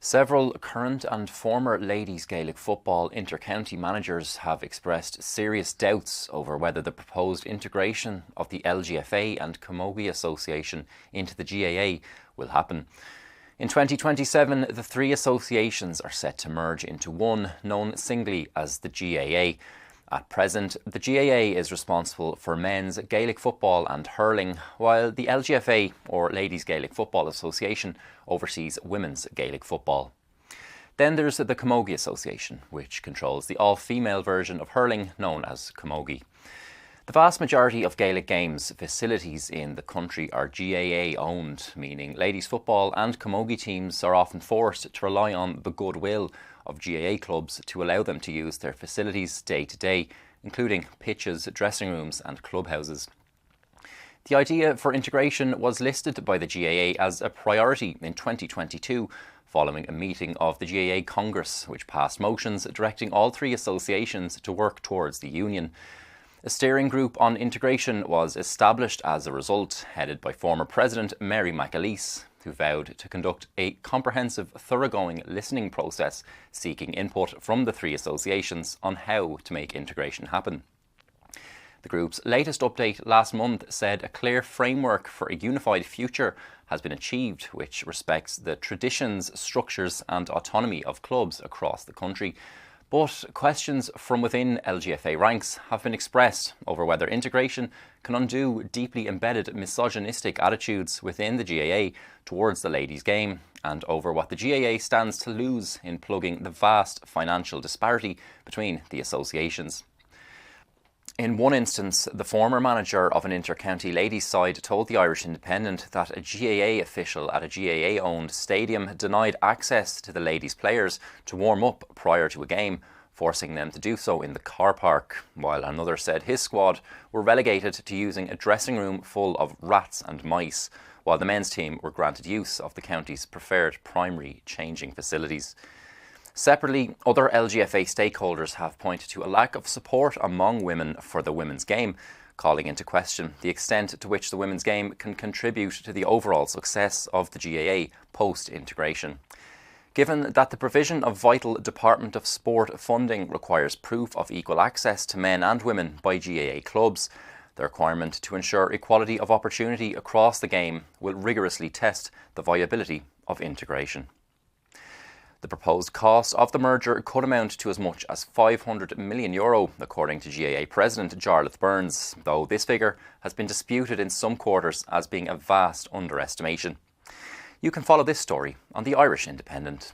Several current and former ladies Gaelic football inter-county managers have expressed serious doubts over whether the proposed integration of the LGFA and Camogie Association into the GAA will happen. In 2027, the three associations are set to merge into one, known singly as the GAA. At present, the GAA is responsible for men's Gaelic football and hurling, while the LGFA, or Ladies Gaelic Football Association, oversees women's Gaelic football. Then there's the Camogie Association, which controls the all-female version of hurling known as Camogie. The vast majority of Gaelic Games facilities in the country are GAA owned, meaning ladies football and Camogie teams are often forced to rely on the goodwill of GAA clubs to allow them to use their facilities day to day, including pitches, dressing rooms and clubhouses. The idea for integration was listed by the GAA as a priority in 2022, following a meeting of the GAA Congress, which passed motions directing all three associations to work towards the union. A steering group on integration was established as a result, headed by former President Mary McAleese, who vowed to conduct a comprehensive, thoroughgoing listening process seeking input from the three associations on how to make integration happen. The group's latest update last month said a clear framework for a unified future has been achieved, which respects the traditions, structures and autonomy of clubs across the country. But questions from within LGFA ranks have been expressed over whether integration can undo deeply embedded misogynistic attitudes within the GAA towards the ladies' game, and over what the GAA stands to lose in plugging the vast financial disparity between the associations. In one instance, the former manager of an inter-county ladies' side told the Irish Independent that a GAA official at a GAA-owned stadium denied access to the ladies' players to warm up prior to a game, forcing them to do so in the car park, while another said his squad were relegated to using a dressing room full of rats and mice, while the men's team were granted use of the county's preferred primary changing facilities. Separately, other LGFA stakeholders have pointed to a lack of support among women for the women's game, calling into question the extent to which the women's game can contribute to the overall success of the GAA post-integration. Given that the provision of vital Department of Sport funding requires proof of equal access to men and women by GAA clubs, the requirement to ensure equality of opportunity across the game will rigorously test the viability of integration. The proposed cost of the merger could amount to as much as €500 million, according to GAA President Jarlath Burns, though this figure has been disputed in some quarters as being a vast underestimation. You can follow this story on the Irish Independent.